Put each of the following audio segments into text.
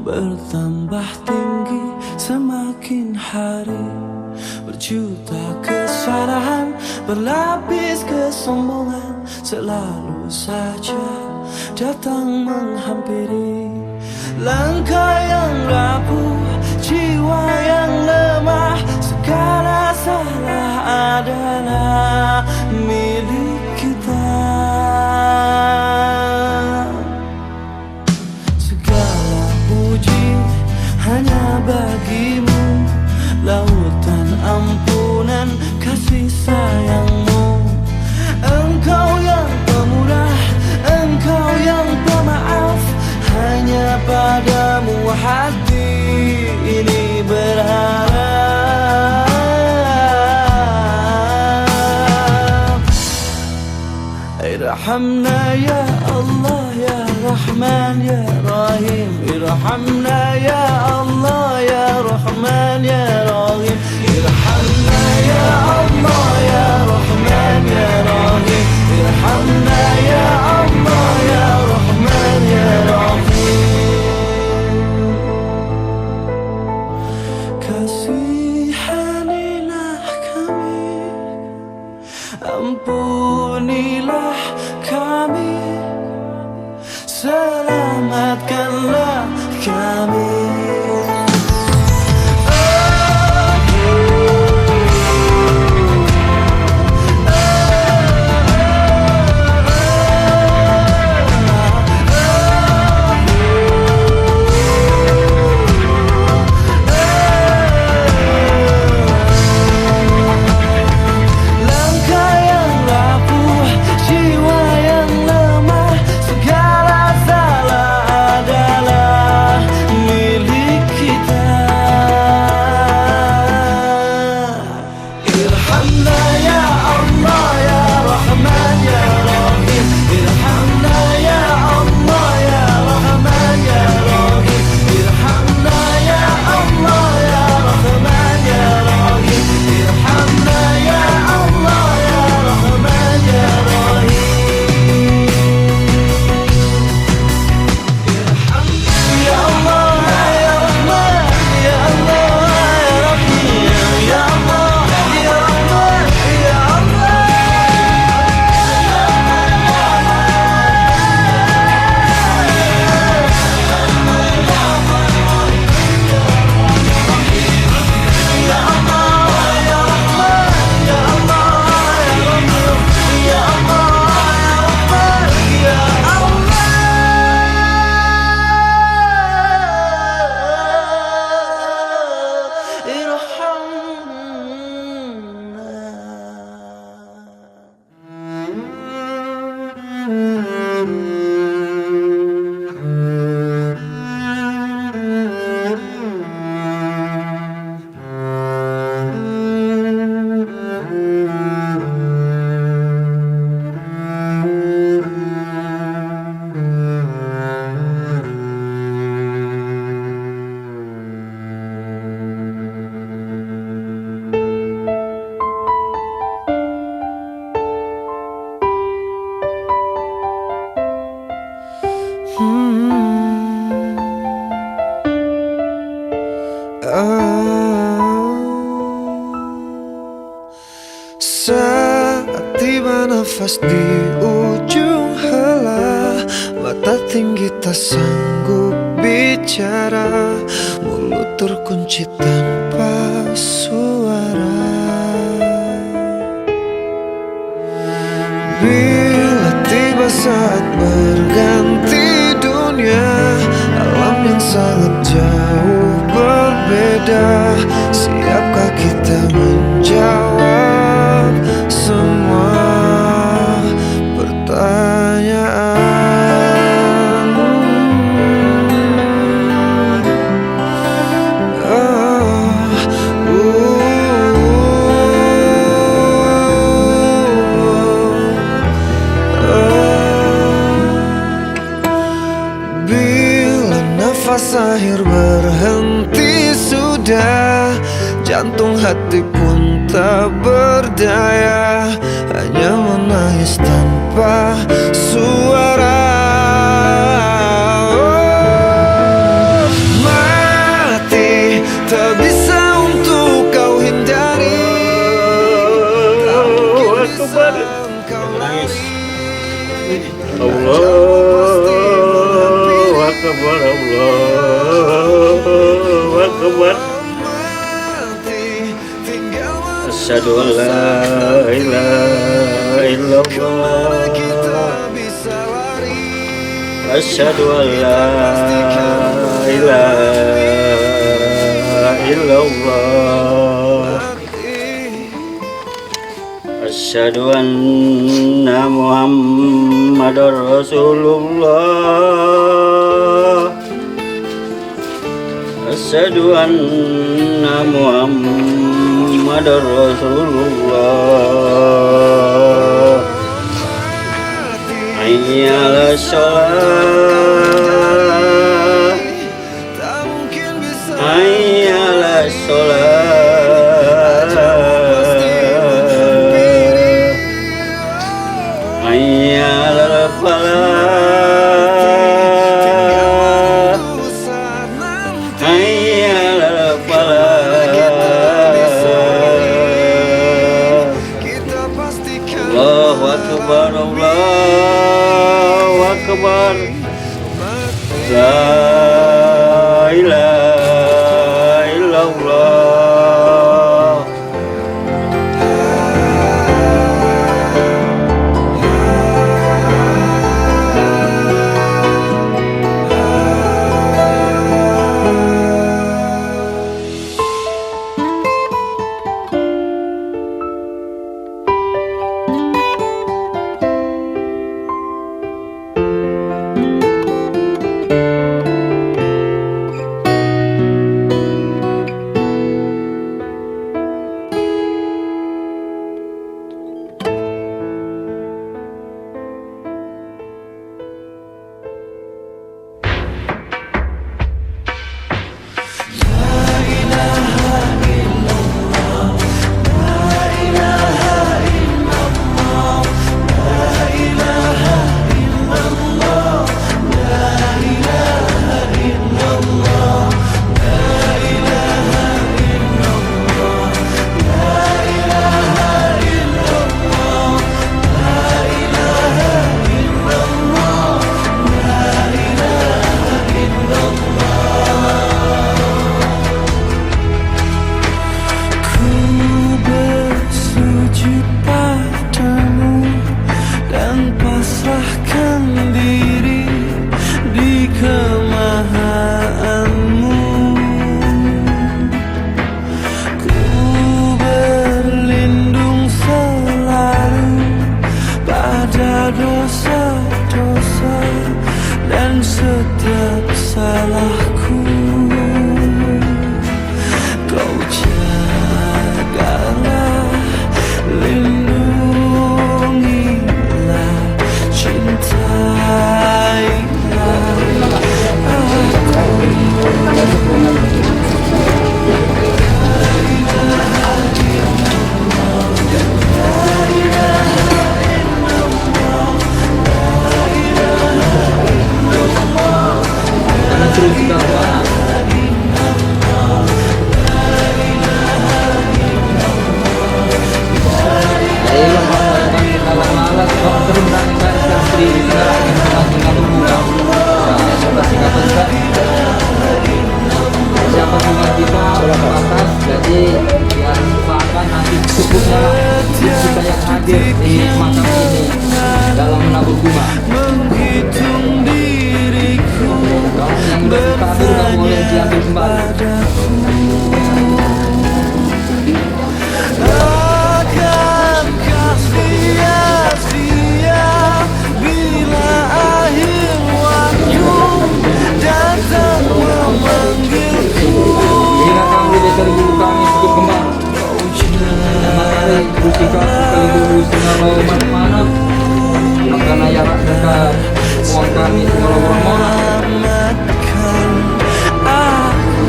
bertambah tinggi semakin hari. Berjuta kesalahan berlapis kesombongan selalu saja datang menghampiri. Langkah yang rapuh, jiwa yang lemah, segala salah adalah milik kita. Segala puji hanya bagimu, lautan ampunan kasih sayangmu. Engkau yang pemurah, engkau yang pemaaf, hanya padamu hati ini berharap. Irhamna ya Allah ya Rahman ya Rahim, irhamna ya Allah ya Rahman ya Rahim, irhamna ya Allah ya Rahman ya Rahim, irhamna ya Allah ya Rahman ya Rahim. Kasihanilah kami, ampunilah kami, selamatkanlah kami. Saat tiba nafas di ujung helah, mata tinggi tak sanggup bicara, mulut terkunci tanpa suara. Bila tiba saat berganti dunia, alam yang sangat jauh berbeda, siapkah kita menjawab semua pertanyaan? Bila nafas akhir berhenti sudah, jantung hati pun tak berdaya, hanya menangis tanpa suara. Nangis. Allahu Akbar, Allahu Akbar. Asyhadu an la ilaha illallah. Asyhadu an la ilaha illallah. Asyhadu anna Muhammadar Rasulullah. Asyhadu anna Muhammadar Rasulullah. Hayya 'alas shalah. Hayya 'alas shalah. Hayya 'alal falah. Hayya 'alal falah. Allahu Akbar, Allahu Akbar. La ilaha illallah. dosa-dosa dan setiap salahku. Kau jagalah, lindungilah, cintailah aku. Siapa juga kita terbatas, jadi biar usahakan nanti cukupnya lah kita yang hadir di makam ini dalam menabur bunga. Menghitung diriku, Kalau yang udah kita atur nggak boleh diambil kembali. akankah sia-sia bila akhir waktu datang memanggilku. Bila kami dari bulu kami cukup kembang, dan matahari berusia kelindung sinar roman mana, akan ayarak dekat uang kami segala orang-orang. Selamatkan aku,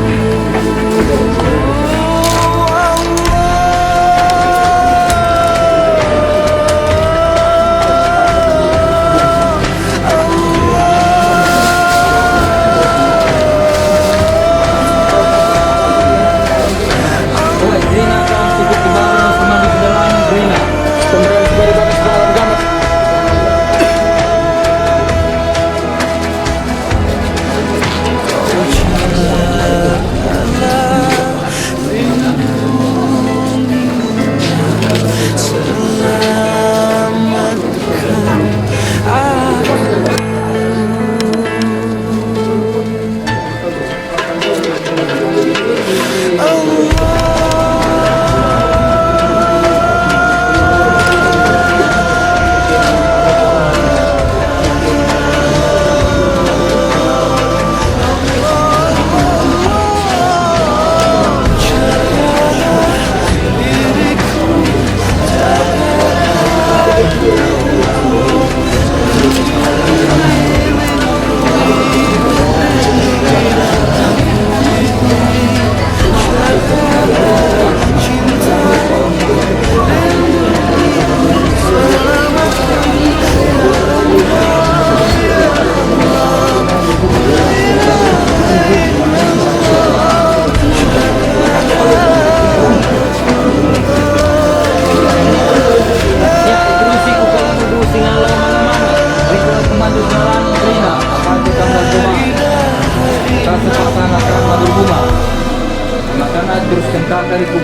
Oleh Grina kami cukup kembali semandi ke dalam Grina. Kemudian sebagai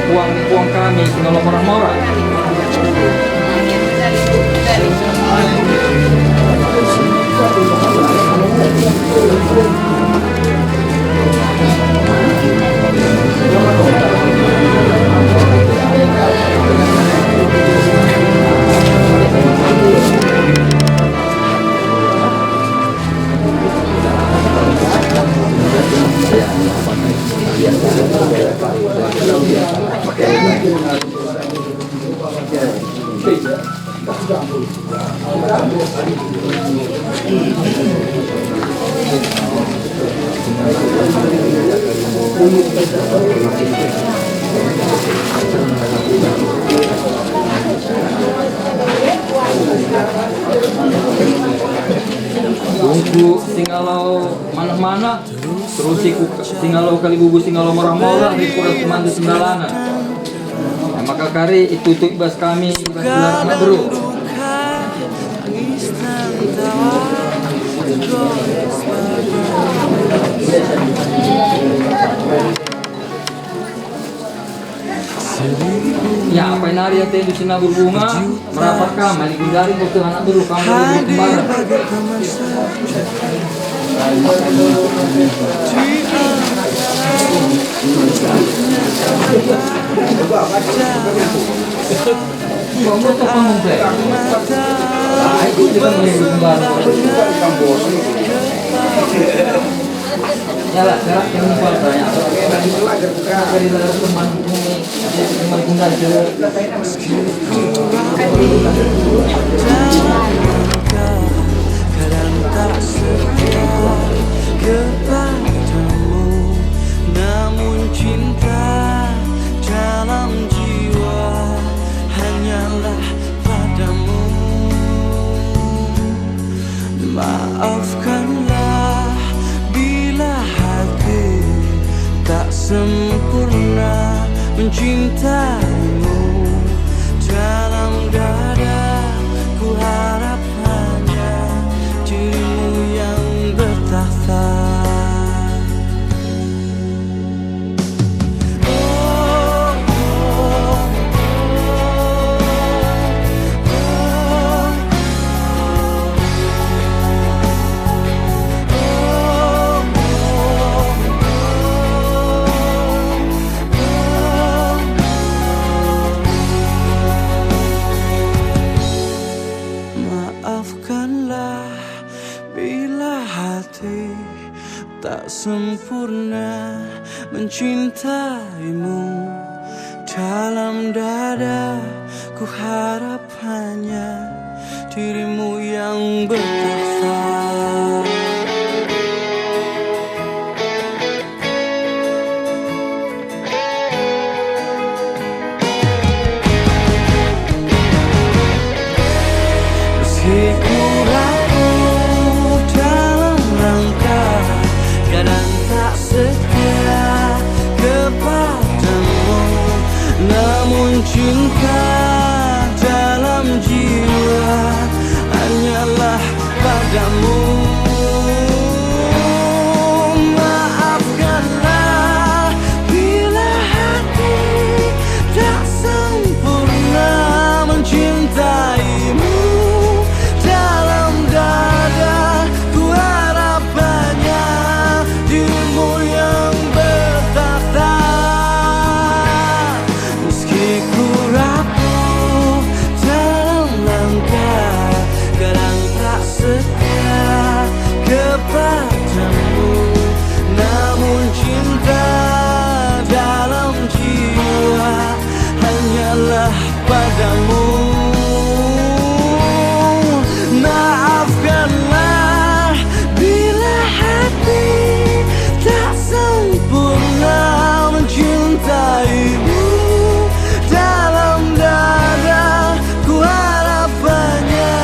puang kami singalo mora-mora. Buku singalo mana-mana terus iku singalo kali bubu singalo mora-mora di kuras teman di sembalangan. Nah, maka kari itu tuh ibas kami ibas gelar bro. Ya, apa yang hari yang di sini berbunga merapat kami dari waktu anak dulu kami kembaran. Kamu tuh kamu teh. Aku juga menjadi kembaran. Ya lah, sekarang yang lupa tanya. Dari dalam teman ini, teman bunda kadang tak setia kepadamu, namun cinta dalam jiwa hanyalah padamu. Maafkanlah bila hati tak sempurna mencintaimu. Dalam dada ku harap hanya dirimu yang bertakhta. Maafkanlah bila hati tak sempurna mencintaimu. Dalam dada ku harap hanya dirimu yang bertakhta. Meski ku rapuh dalam langkah, kadang tak setia kepadamu, namun cinta dalam jiwa hanyalah padamu. Maafkanlah bila hati tak sempurna mencintaimu. Dalam dada ku harap hanya dirimu yang bertakhta. Meski ku rapuh dalam langkah, kadang tak setia kepadamu, namun cinta dalam jiwa hanyalah padamu. Maafkanlah bila hati tak sempurna mencintaimu. Dalam dada ku harap hanya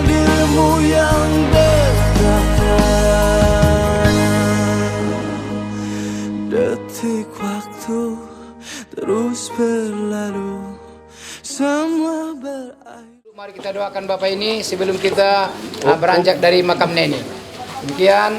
dirimu yang bertakhta. Detik waktu terus berlalu, semua berakhir. Mari kita doakan Bapak ini sebelum kita beranjak dari makam Neni. Demikian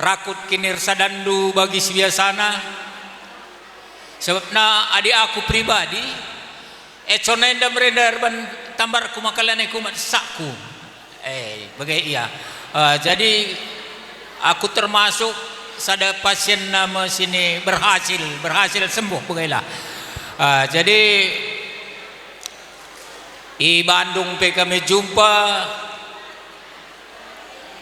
rakut kinir sadandu bagi si biasana sebabna adik aku pribadi econenda merenda ban tambar ku makalane kumat sakku bagai iya. Jadi aku termasuk sada pasien nama sini berhasil sembuh begailah. Jadi di Bandung kami jumpa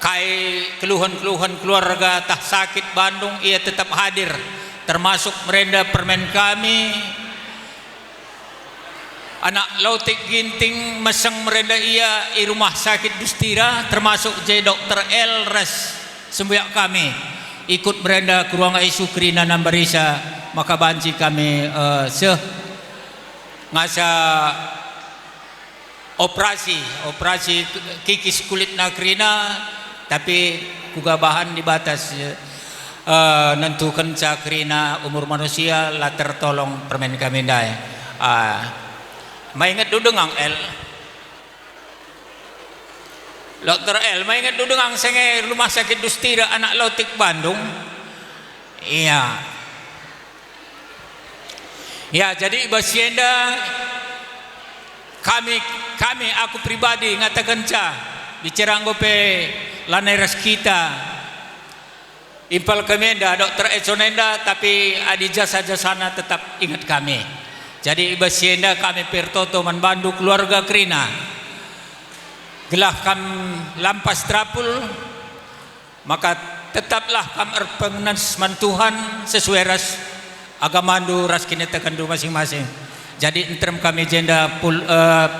kai keluhan-keluhan keluarga tah sakit Bandung, ia tetap hadir, termasuk merenda permen kami anak lautik ginting meseng merenda ia di rumah sakit Dustira, termasuk J Dr. L res sembuyak kami ikut merenda ke ruang ICU Krina Nambarisa, maka banci kami ngasa operasi kikis kulit nakrina, tapi kugabahan di batas nentukan cakrina umur manusia lah tertolong permen kami dai. Maingat dudengang L Dr. L maingat dudengang senge rumah sakit Dustira anak lautik Bandung. Iya ya, jadi basienda kami aku pribadi ngatakan bicara ngope lanai ras kita impal kemenda Dr. Econenda, tapi adi jasa-jasana tetap ingat kami. Jadi basienda kami pertoto man bandu keluarga Krina gelah kam lampas trapul, maka tetaplah kam erpengenas man Tuhan sesuai ras agamandu ras kinetakandu masing-masing. Jadi interim kami jenda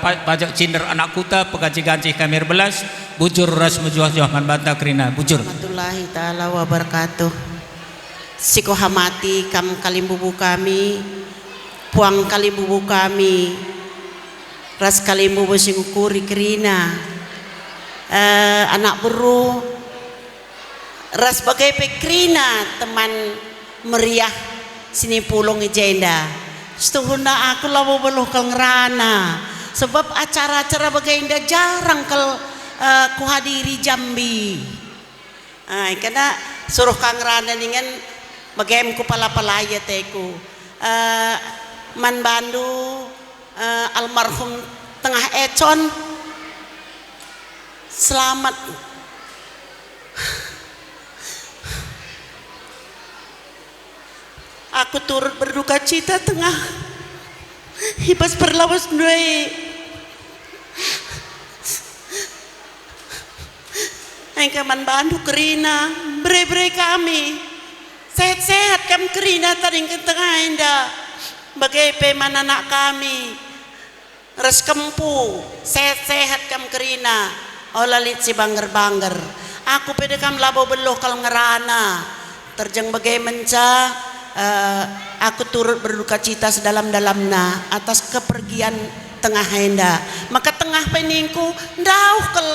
pajak cinder anak kuta pegaji-gaji kami belas bujur ras mejuah-juah man banta Krina bujur. Warahmatullahi taala wabarakatuh. Siko hamati kam kalimbubu kami, puang kalimbubu kami, ras kalimbubu singukuri Krina, anak beru, ras bagai pekrina teman meriah sini pulung jenda. Setuhuna aku lawo beluh kal ngerana sebab acara-acara bagainya jarang kal ku hadiri Jambi. Karena suruh kang ngerana dengan bagaim ku pala-palaya teku man bandu almarhum tengah econ selamat. Aku turut berduka cita tengah hibas berlawas nuai. Engkaman bandu Krina, bre-bre kami, sehat-sehat kam Krina taring ke tengah enda, bagai peman anak kami, res kempu, sehat-sehat kam Krina, olalit si bangger-bangger. Aku pede kam labo beloh kal ngerana, terjeng bagai menca. Aku turut berduka cita sedalam-dalamna atas kepergian tengah henda. Maka tengah peningku ndauh kel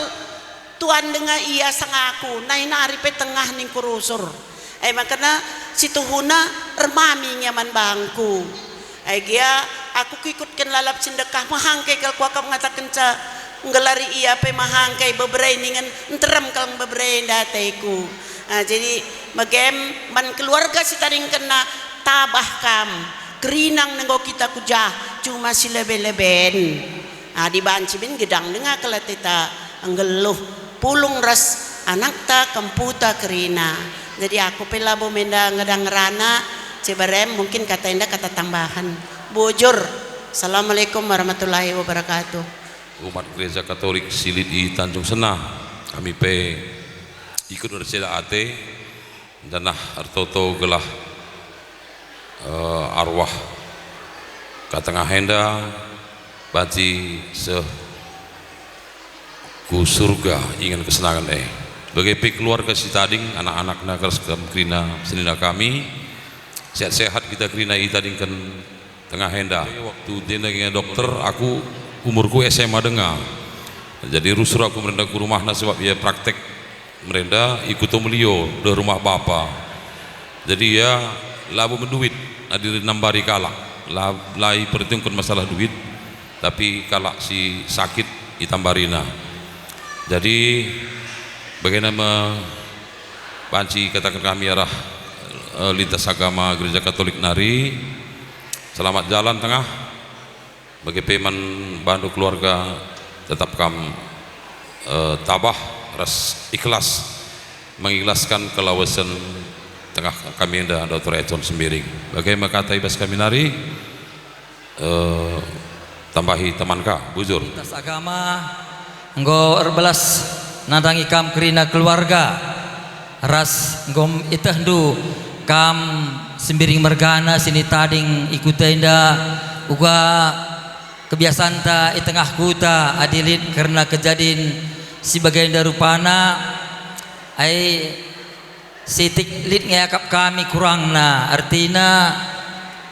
tuan dengan ia sang aku naik nari pe tengah ningku rusur. Makanya situ huna remami nyaman bangku. Gia aku ikutkan lalap sindekah mahangkai kalau kuaka mengatakan ca ngelari ia pe mahangkai beberei ningan enterem kalau beberei dateku. Jadi bagem man keluarga si taring kena tabah kam kerinang nenggo kita kujah cuma si lebe-leben dibanci bin gedang dengar kalau kita anggeluh pulung ras anak ta kemputa kerina. Jadi aku pelabo menda ngedang rana cebarem mungkin kata indah kata tambahan bujur. Assalamualaikum warahmatullahi wabarakatuh. Umat Gereja Katolik Silit di Tanjung Senah kami pe ikut bersila ate dan artoto gelah arwah katengah henda baji ku surga ingin kesenangan bagai keluarga si tading anak-anak nagas Krina senina kami sehat-sehat kita Krina tading kan tengah henda waktu dia dengan dokter aku umurku SMA dengar jadi rusur aku merendah ke rumah sebab dia praktek merenda ikut melio di rumah bapa. Jadi ya labu menduit hadir nambari kalak lai perhitungkan masalah duit tapi kalak si sakit itambarina. Jadi bagaimana Panci katakan kami arah lintas agama Gereja Katolik Nari. Selamat jalan tengah bagi peman bandu keluarga, tetap kam tabah ras ikhlas mengikhlaskan kelawasan tengah kami anda Dr. Econ Sembiring. Bagaimana kata ibas kami nari tambahi teman ka bujur lintas agama nggo erbelas nadangi kam kerina keluarga ras ngom itahdu kam Sembiring mergana sini tading ikutenda uga kebiasaan ta itengah kuta adilit karena kejadian si bagian darupana ai sitik lit ngayakap kami kurang na artina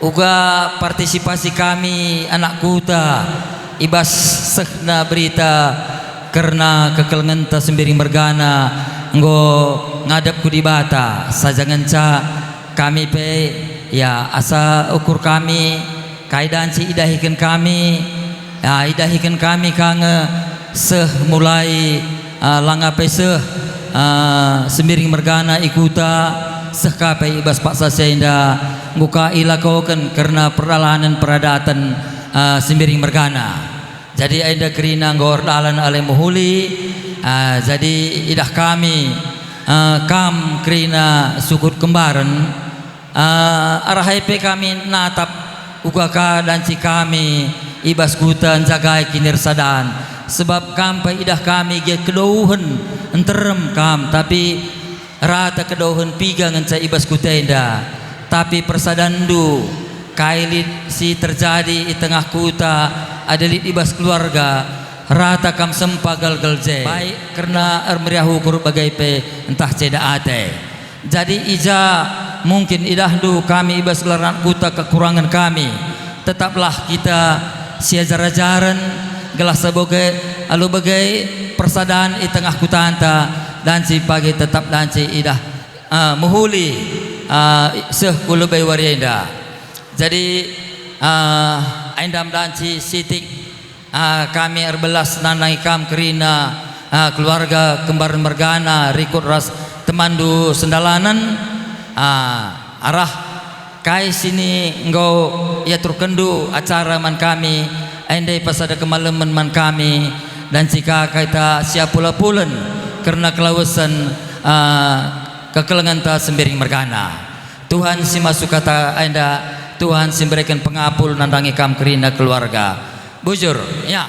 uga partisipasi kami anak kuta ibas sehna berita karena kekelengan ta Sembiring mergana nggo ngadap ku di bata sajangan ca kami pe ya asa ukur kami kaidan si idahikan kami ya idahikan kami kange seh mulai langape seh Sembiring mergana ikuta seh kape ibas paksa senda nguka ilakokan karena peralahan peradatan Sembiring mergana. Jadi ada kerina ngordalan ale muhuli jadi idah kami kam kerina sukut kembaran arah IP kami natap ugaka dan si kami ibas kutan jagai kinirsadan sebab kampai idah kami ge kedouhen enterem kam tapi rata kedouhen piga nganca ibas kutenda tapi persadandu kailit si terjadi di tengah kuta adalit ibas keluarga rata kam sempagal gelje baik karena meriahu kur bagai pe entah ceda ate jadi ija mungkin idahdu kami ibas keluarga kuta kekurangan kami tetaplah kita siajar-ajaran gelas sebagai alu bagai persadaan di tengah kutanta dan si pagi tetap dan si idah muhuli seh kulubai warienda jadi aindam dan si sitik kami erbelas nanai kam kerina keluarga kembar mergana rikut ras temandu sendalanan arah kai sini engkau ya terkendu acara man kami andai pasada kemalaman man kami dan jika kita siap pula-pulen karena kelawasan kekelengan ta Sembiring mergana Tuhan si masuk kata anda Tuhan si berikan pengapul nandangi kam kerina keluarga bujur ya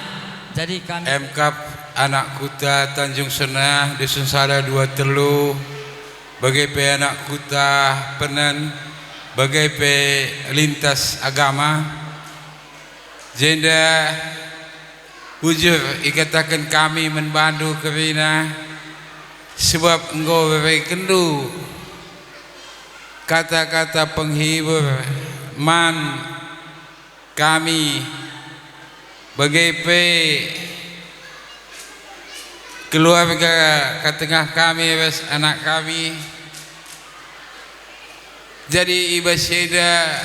jadi kami MKAP anak kuta Tanjung Senah Dusun Sala 2 Telu bagai pe anak kuta Penen bagai pe lintas agama jenda bujur ikatakan kami membantu kerina sebab engkau berai kendu kata-kata penghibur man kami bagai pe keluarga ketengah kami anak kami jadi ibas seda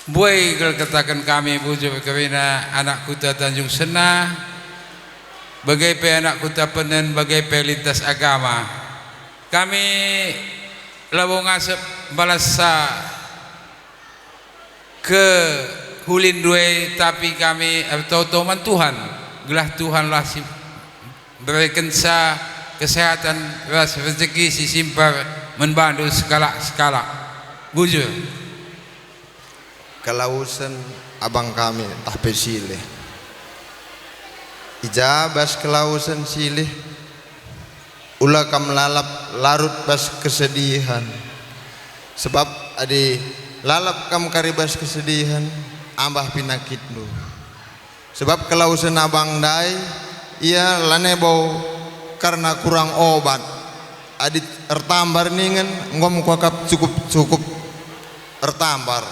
buai kalau katakan kami bujur kerana anak kuta Tanjung Senah bagai pe anak kuta Penen bagai pe lintas agama kami labung asap balasa ke hulin duai tapi kami tahu-tahu man Tuhan gelah Tuhan lah si berikan sa kesehatan ras rezeki si simpar membantu skala bujur kelausan abang kami tah pesilih ijabas kelausan silih ulah kam lalap larut bas kesedihan sebab adi lalap kam karibas kesedihan ambah pinakit lu sebab kelausan abang dai ia lane bau karena kurang obat adit ertambar ningen ngom kuakap cukup ertambar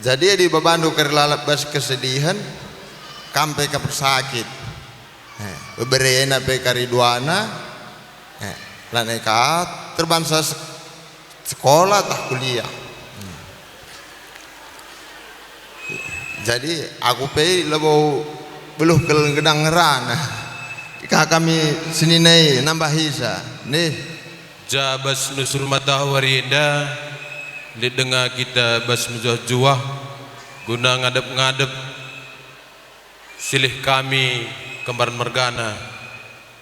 jadi di bebandu kerlalap bas kesedihan kampe ke persakit beberena pe kariduana laneka terbansa sekolah tah kuliah jadi aku pe lebau beluh gedang ngerana kami seninai nambahi sa nih Jabas nusur matahari indah didengar kita bas menjuah guna ngadep-ngadep silih kami kembar mergana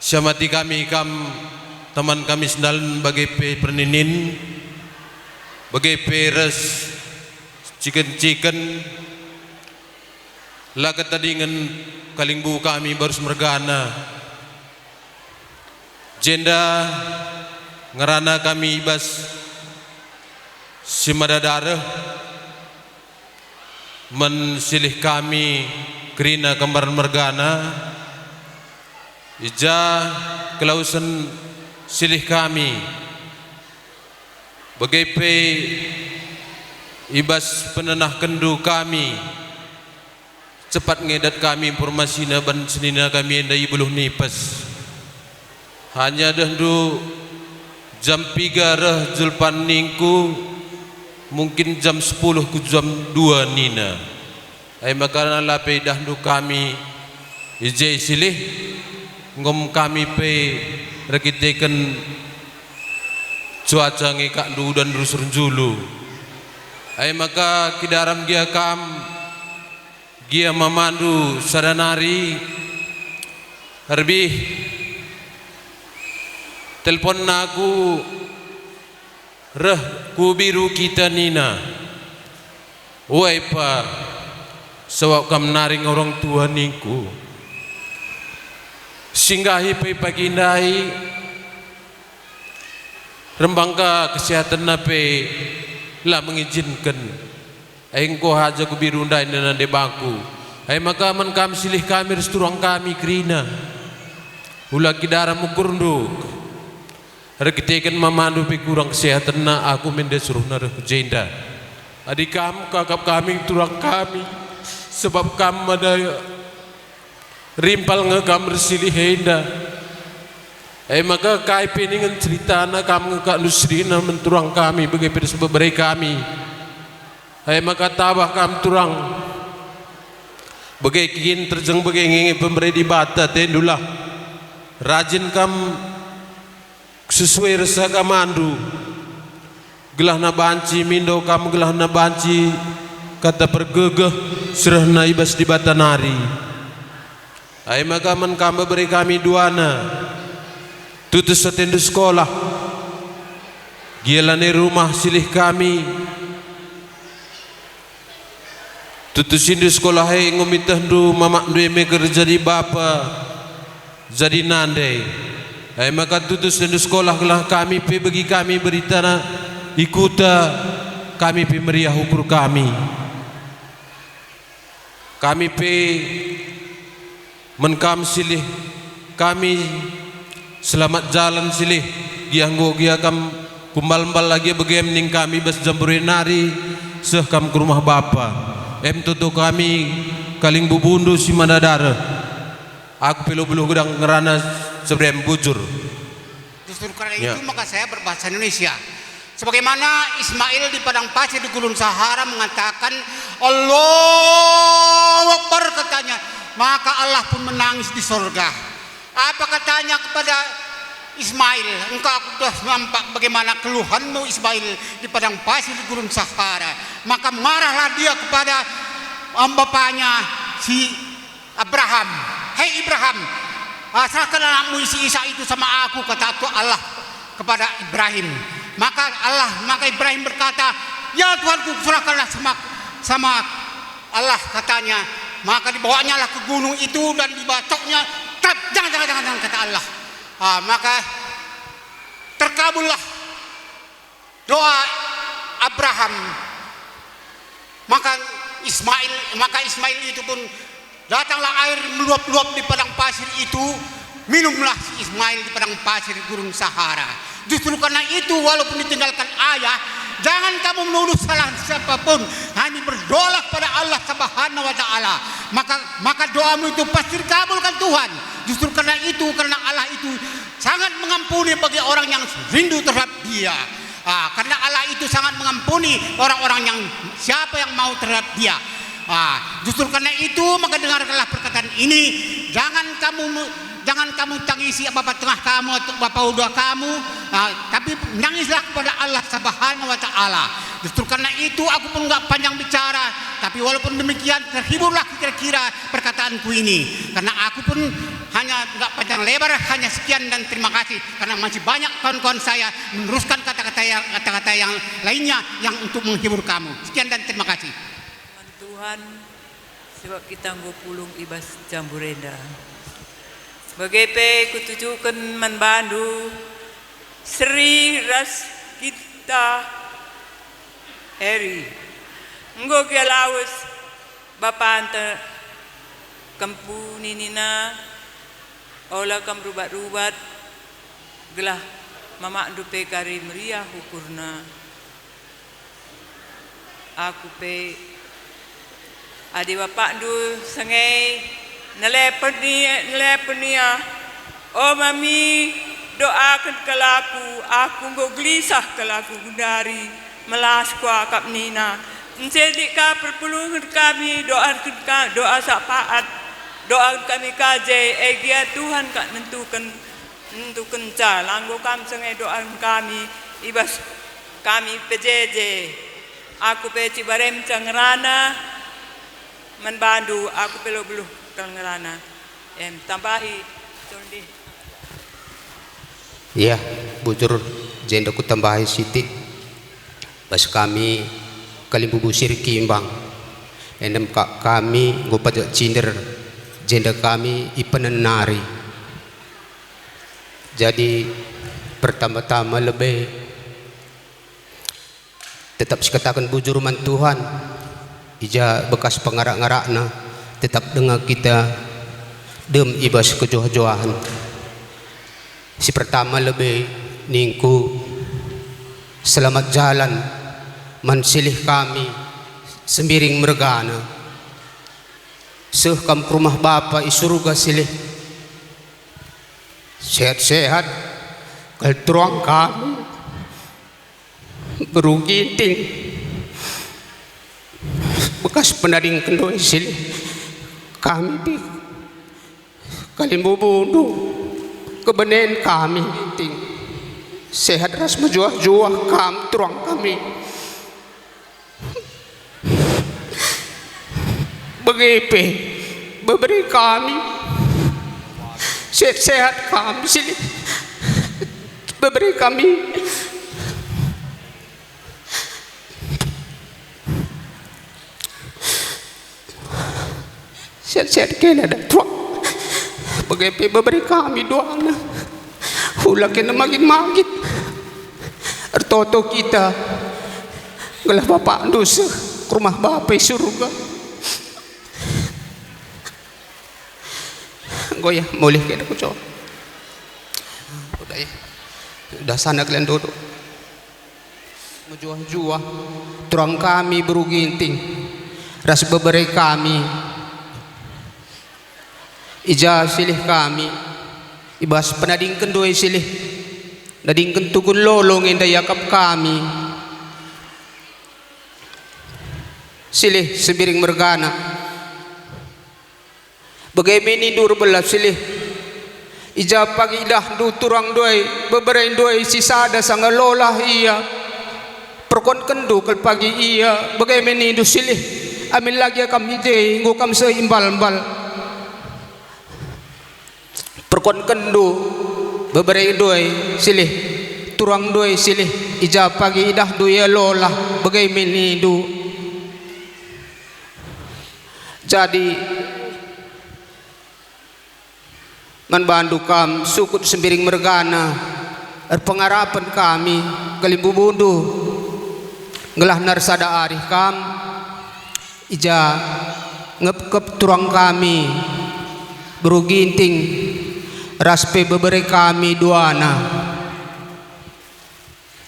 syamati kami teman kami sendalan bagai pe perninin bagai peres chicken lagat tadingan kalingbu kami baru mergana jenda ngerana kami ibas simadadara mensilih kami kerina kembar mergana ija kelausan silih kami bagai pe ibas penenah kendu kami cepat ngedat kami informasi ban senina kami endai belum nipes hanya dahdu jam 3 reh julpan ningku mungkin jam 10 ku jam 2 nina ay makana lape dahdu kami ije silih ngom kami pe rekiteken cuaca ngekak du dan rusur julu ay maka kidaram gia gia memandu sadanari harbi telepon aku reh kubiru kita nina wai pa sewak kam naring orang tua niku singgahi pe pagindai rembangka kesehatan nape lah mengizinkan engko haja kubiru ndai nana de bangku ay maka man kami silih kami resturang kami krina ulah kidara mukurndu rekitekan memandu pe kurang kesehatan na aku mende suruh nara jenda adik kamu kakap kami turang kami sebab kamu ada rimpal ngekam bersilih henda maka kai peningan cerita na kamu ngekak nusrina menturang kami bagaimana sebab mereka kami maka tabah kamu turang bagaimana terjeng bagaimana pemberi di bata tendulah rajin kamu sesuai rasa kamandu gelah na banci mindo kamu gelah na banci kata pergegeh serah na ibas di batanari ay maka man kamu beri kami duana tutus setendu sekolah gilane rumah silih kami tutusin di sekolah hai ngomitah du mamak du eme kerja di bapa jadi nandai ay maka tutus di sekolah lah kami pe bagi kami berita na ikuta kami pe meriah ukur kami pe menkam silih kami selamat jalan silih gianggo gia kam kumbal-mbal lagi bagaimana ning kami bas jambure nari seh kam ke rumah bapa tutu kami kaling bubundu si madadara aku pelu-pelu gedang ngerana sebrem bujur justru karena itu maka saya berbahasa Indonesia sebagaimana Ismail di padang pasir di Gurun Sahara mengatakan Allahu Akbar katanya maka Allah pun menangis di surga apa katanya kepada Ismail engkau sudah nampak bagaimana keluhanmu Ismail di padang pasir di Gurun Sahara maka marahlah dia kepada bapaknya si Abraham hei Ibrahim serahkan anakmu si Isa itu sama aku kata Allah kepada Ibrahim maka Ibrahim berkata ya Tuhanku serahkanlah sama Allah katanya maka dibawanya lah ke gunung itu dan dibacoknya jangan kata Allah maka terkabullah doa Abraham maka Ismail itu pun datanglah air meluap-luap di padang pasir itu minumlah si Ismail di padang pasir di Gurun Sahara justru karena itu walaupun ditinggalkan ayah jangan kamu menuduh salah siapapun hanya berdoa pada Allah Subhanahu wa taala maka doamu itu pasti dikabulkan Tuhan justru karena Allah itu sangat mengampuni bagi orang yang rindu terhadap dia karena Allah itu sangat mengampuni orang-orang yang siapa yang mau terhadap dia justru karena itu maka dengarkanlah perkataan ini jangan kamu jangan kamu tangisi bapak tengah kamu atau bapak udah kamu, tapi nangislah kepada Allah Subhanahu wa Ta'ala. Justru karena itu aku pun nggak panjang bicara, tapi walaupun demikian terhiburlah kira-kira perkataanku ini, karena aku pun hanya nggak panjang lebar, hanya sekian dan terima kasih, karena masih banyak kawan-kawan saya meneruskan kata-kata yang lainnya yang untuk menghibur kamu. Sekian dan terima kasih. Tuhan, sebab kita ngopulung ibas jamburenda. Bagaimana kutujukan manbandu Sri ras kita Heri nggo gelawes bapanta kampu ninina ola kam rubat-rubat gelah mama dupe kari meriah hukurna aku pe adi bapak du sangai nelepenia oh mami doakan kelaku aku nggo gelisah kelaku dari melas kuah kap nina mencedik ka perpulungan kami doa sapaat doa kami kaje egia Tuhan kak nentukan ca langgo kam sengai doa kami ibas kami pejeje aku peci barem cangrana menbandu aku pelo beluh cangrana tambahi condi iya bujur jenda ku tambahi siti pas kami kalimbubu sirki imbang endem kami go pajak cinder jenda kami ipenenari jadi pertama-tama lebih tetap sekatakan bujur man Tuhan ija bekas pengarak-ngarakna tetap dengar kita dem ibas kejoh-johan si pertama lebih ningku selamat jalan mensilih kami sembiring mergana seh kam ke rumah bapa isuruga silih sehat-sehat kal tuang kami berugiting bekas penading kendoi silih kami bi kalimbubudu kebenen kami ting sehat ras menjuah-juah kam tuang kami begipe beberi kami sehat kami sini beberi kami sehat kena ada tuang begipe beberi kami doang hula kena magit-magit ertoto kita gelah bapak dosa ke rumah bapak surga goyah boleh kita kucok udah ya udah sana kalian duduk menjuah-juah terang kami beruginting ras beberi kami ija silih kami ibas penading kendoi silih nading kentugun lolong indah yakap kami silih sebiring mergana bagaimana dur belas silih ija pagi dah du turang doi beberai doi sisa ada sangat lolah iya perkon kendu kel pagi iya bagaimana du silih amin lagi kami je ngukam seimbal-mbal perkon kendu beberai doi silih turang doi silih ija pagi dah du ya lolah bagaimana du jadi manbandu kam sukut sembiring mergana pengarapan kami kalimbu bundu ngelah narsada arih kam ija ngep turang kami beruginting raspe bebere kami duana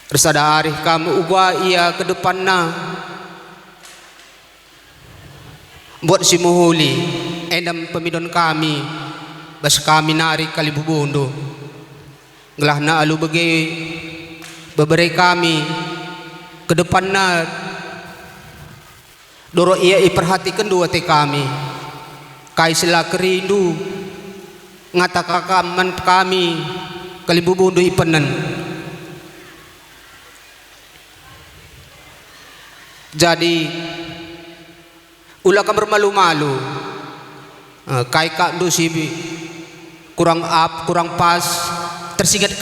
narsada arih kam ugwa ia ke depanna buat si muhuli endam pemidon kami bas kami narik kalibubundo ngelah na alu bagi bebere kami ke depan na doro ia iperhatikan dua te kami kai sila kerindu ngatakaman kami kalibubundu ipenan. Jadi ulah ka bermalu-malu kai ka do si kurang kurang pas tersigat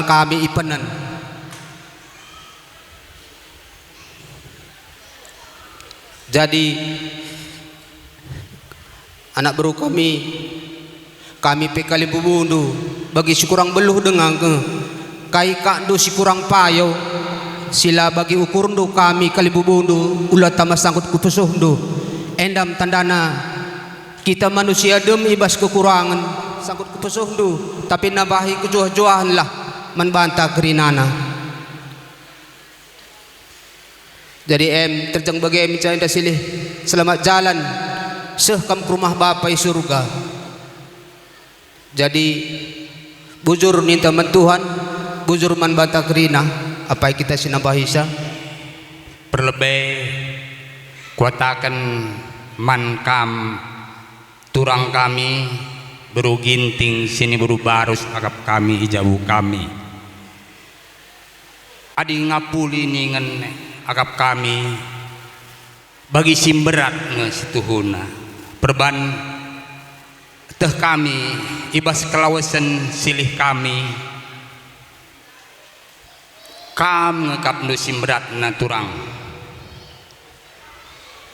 kami ipenan. Jadi anak baru kami pekali bubundu bagi si kurang beluh dengan kai kak do si kurang payo sila bagi ukur do kami kali bubundu ulah tamas sangkut kupesuh do endam tandana kita manusia dem ibas kekurangan sangkut kupesuh do tapi nabahi kejuah-juahan lah membantah kerinana. Jadi terjang bagi mencari silih selamat jalan sehkam ke rumah Bapai surga. Jadi bujur minta mentuhan bujur man bata kerina apa kita sinabahisa perlebih kuatakan man kam turang kami beru ginting sini beru barus agap kami ijabu kami adi ngapuli ningan agap kami bagi simberat ngesituhuna perban teh kami ibas kelawasan silih kami kam ngekap nu simberat na turang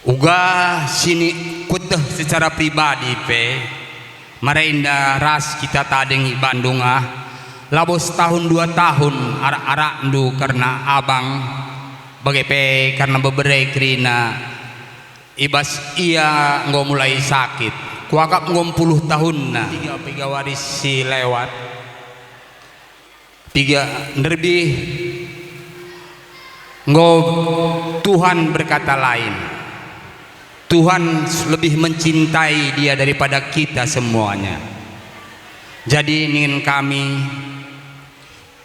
uga sini kuteh secara pribadi pe marainda ras kita tadeng i Bandung labos tahun 2 tahun arak-arak ndu karena abang bagai pe karena beberei kerina ibas ia nggo mulai sakit kuakap nggo 10 tahun na 3 waris si lewat 3 lebih nggo Tuhan berkata lain Tuhan lebih mencintai dia daripada kita semuanya. Jadi ingin kami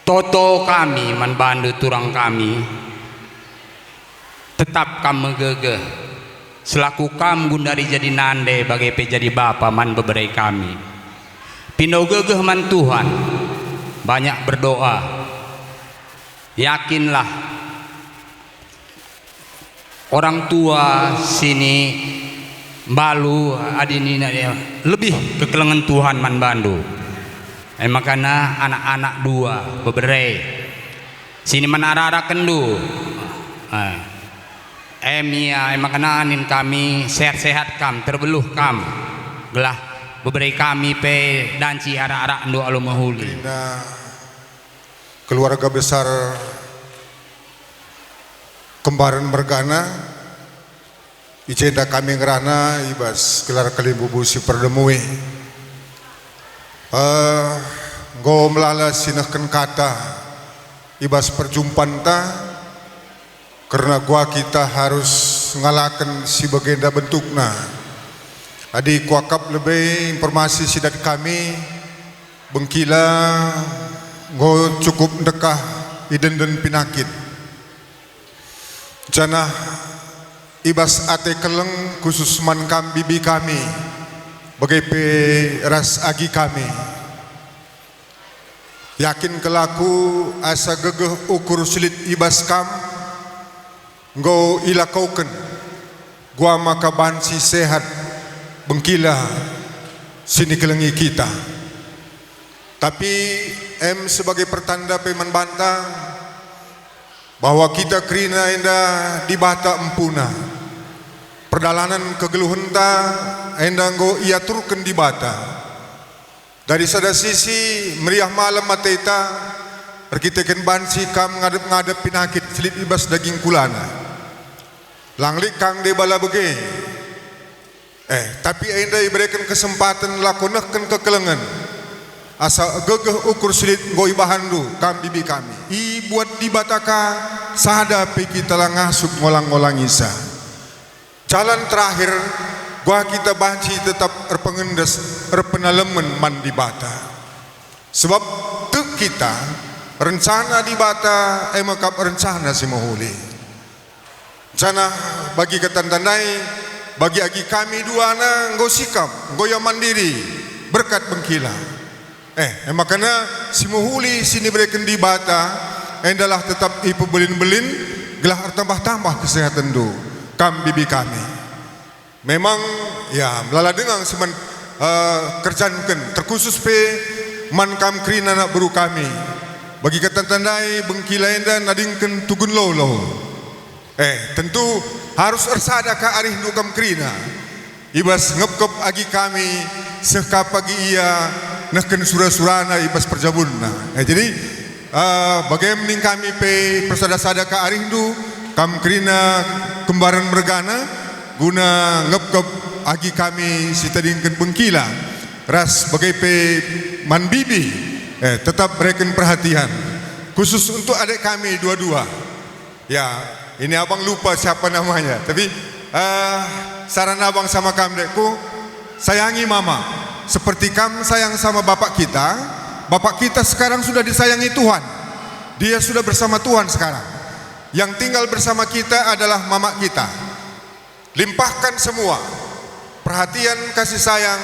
toto kami manbandu turang kami tetap kami gegeh selaku kam gundari jadi nande bagai pe jadi bapa man beberai kami pindo gegeh man Tuhan banyak berdoa yakinlah orang tua sini balu adinina lebih kekelengan Tuhan man bandu makanya anak-anak 2 beberai sini manarara kendu emia makanya anin kami sehat-sehat kam terbeluh kam gelah beberai kami pe danci arak-arak ndu alu mahuli keluarga besar kembaran mergana ijenda kami ngerana ibas gelar kalimbubu si perdemui nggo melala sinahkan kata ibas perjumpaan ta karena gua kita harus ngalakan si bagenda bentukna adi kuakap lebih informasi sidat kami bengkila nggo cukup dekah iden dan pinakit jana ibas ate keleng khusus man kam bibi kami bagai pe ras agi kami yakin kelaku asa gegeh ukur sulit ibas kam nggo ilakaukan gua maka bansi sehat bengkila sini kelengi kita tapi sebagai pertanda peman bantah bahwa kita kerina indah di bata empuna perdalanan kegeluhan ta indah nggo ia turken di bata dari sada sisi meriah malam mateta perkitakan bansi kam ngadep-ngadep pinakit selip ibas daging kulana langlik kang de bala bege tapi indah diberikan kesempatan lakonahkan kekelengan asa gegeh ukur sulit nggo ibahandu kam bibi kami buat di bataka sada pe kita lah ngasup ngolang-ngolang isa jalan terakhir gua kita banci tetap erpengendes erpenalemen man di bata sebab tu kita rencana di bata makap rencana si mahuli jana bagi ketandandai bagi agi kami 2 na nggo sikap nggo yang mandiri berkat bengkila. Makanya si muhuli sini berikan di bata, endalah tetap ipu belin-belin, gelah tambah-tambah kesehatan do, kam bibi kami. Memang ya melala dengang semen kerjaankan, terkhusus pe man kam krina nak beru kami. Bagi kata tandai bengkila enda nadingkan tugun lo. Tentu harus ersada ka arih du kam krina. Ibas ngepkop agi kami seka pagi ia neken surah-surana ibas perjabunna. Jadi bagaimana kami pe persada-sada ka arih du kam krina kembaran mergana guna ngepkop agi kami si tadingkan bengkila ras bagai pe man bibi tetap berikan perhatian khusus untuk adik kami dua-dua. Ya, ini abang lupa siapa namanya, tapi saran abang sama kam dekku, sayangi mama seperti kam sayang sama bapak kita. Bapak kita sekarang sudah disayangi Tuhan, dia sudah bersama Tuhan sekarang. Yang tinggal bersama kita adalah mama kita. Limpahkan semua perhatian kasih sayang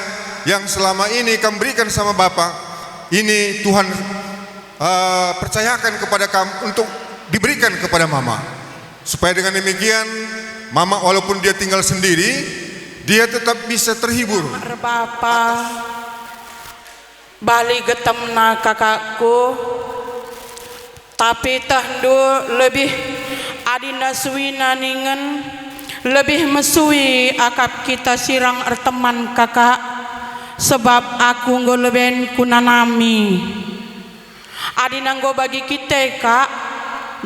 yang selama ini kamu berikan sama bapak, ini Tuhan percayakan kepada kamu untuk diberikan kepada mama, supaya dengan demikian mama walaupun dia tinggal sendiri, dia tetap bisa terhibur. Bapa balik getemna kakakku, tapi tahdu lebih adina suwina ningen, lebih mesui akap kita sirang erteman kakak, sebab aku nggo leben kunanami adina nggo bagi kita kak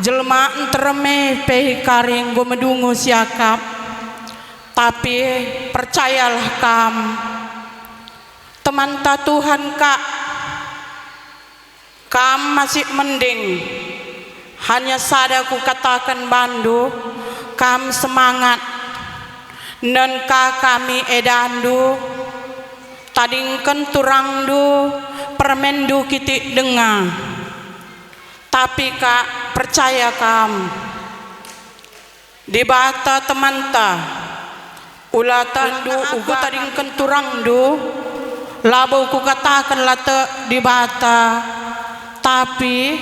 jelma entereme pe karing nggo medungu siakap. Tapi percayalah kam teman ta Tuhan kak, kam masih mending hanya sadaku katakan bandu kam semangat nan ka kami edandu tadingken turangdu permendu kitik dengar. Tapi kak percaya kam di bata teman ta ulatandu ugu tadingken turangdu labau ku katakan late di bata, tapi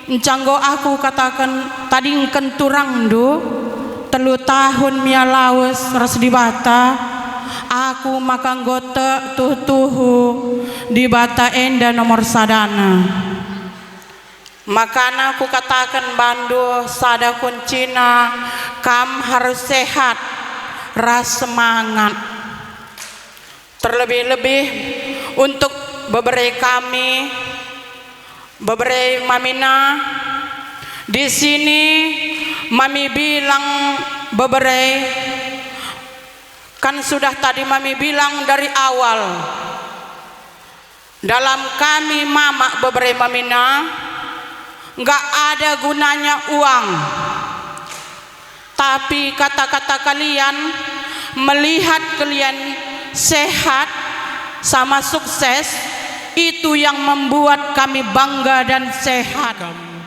encanggo aku katakan tadingken turangdu 3 tahun mia lawas ras di bata, aku makan gote tuhu di bata enda nomor sadana. Makana aku katakan bandu sada kuncina kam harus sehat, ras semangat. Terlebih-lebih untuk beberapa kami, beberapa mamina di sini, mami bilang beberapa kan sudah tadi mami bilang dari awal dalam kami mama beberapa mamina nggak ada gunanya uang, tapi kata-kata kalian melihat kalian sehat sama sukses itu yang membuat kami bangga dan sehat.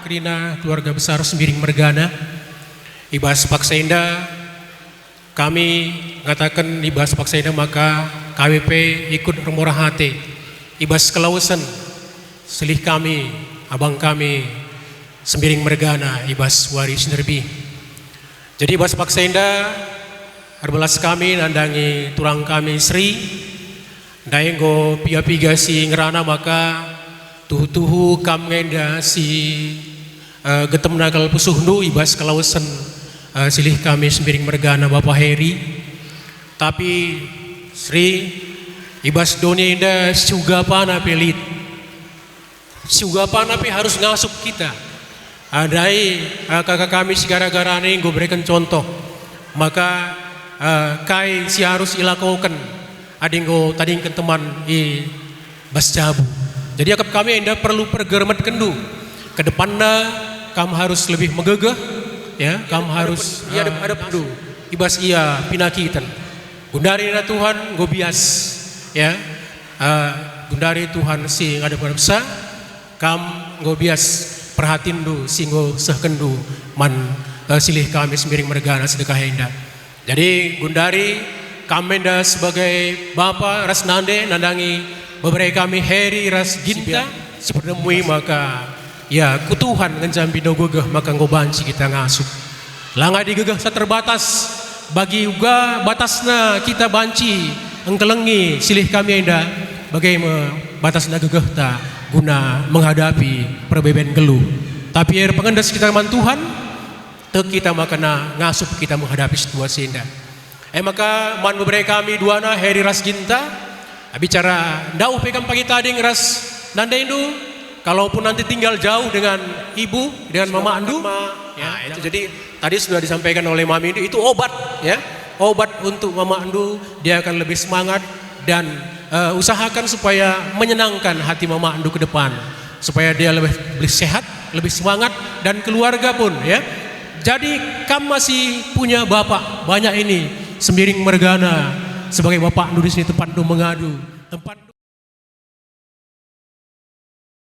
Krina keluarga besar Sembiring Mergana, Ibas Paksainda, kami mengatakan Ibas Paksainda maka KWP ikut remurah hati Ibas Kelausan selih kami abang kami Sembiring Mergana Ibas Waris Nerbi. Jadi Ibas Paksainda harbelas kami nandangi turang kami Sri daenggo piga-piga si ngerana maka tuhu-tuhu kamenda si getem nagal pusuhnu Ibas Kelausan silih kami Sembiring Mergana Bapak Heri. Tapi Sri Ibas Doni inda juga pana pelit juga pana pe harus ngasup kita adai kakak kami segara-gara ini gue berikan contoh maka kai si harus ilakokan adinggo tadingkan teman i basjabu. Jadi akap kami enda perlu pergermat kendu ke depannya kamu harus lebih megegeh ya, kamu harus ada pendu ibas iya pinakitan gundari na Tuhan go bias ya, gundari Tuhan si ngada berbesa kam go bias perhatiin du singgo sehkendu man silih kami Sembiring Mergana sedekah henda. Jadi gundari kamenda sebagai bapak ras nande nandangi beberapa kami Heri ras ginta sepenemui maka ya kutuhan ngencampi dogogah maka ngobanci kita ngasup langah digegah terbatas bagi uga batasna kita banci engkelengi silih kami enda bagaimana batasna gegah ta guna menghadapi perbeben geluh tapi air pengendas kita man Tuhan tek kita makana ngasup kita menghadapi situasi enda maka man beberapa kami duana Heri ras ginta bicara ndau pekam pagi tadi ngeras nanda indu kalaupun nanti tinggal jauh dengan ibu dengan mama andu ya itu jadi tadi sudah disampaikan oleh mami itu obat ya obat untuk mama andu dia akan lebih semangat dan usahakan supaya menyenangkan hati mama andu ke depan supaya dia lebih sehat lebih semangat dan keluarga pun ya jadi kamu masih punya bapak banyak ini Sembiring Mergana sebagai bapak andu di sini tempat andu mengadu tempat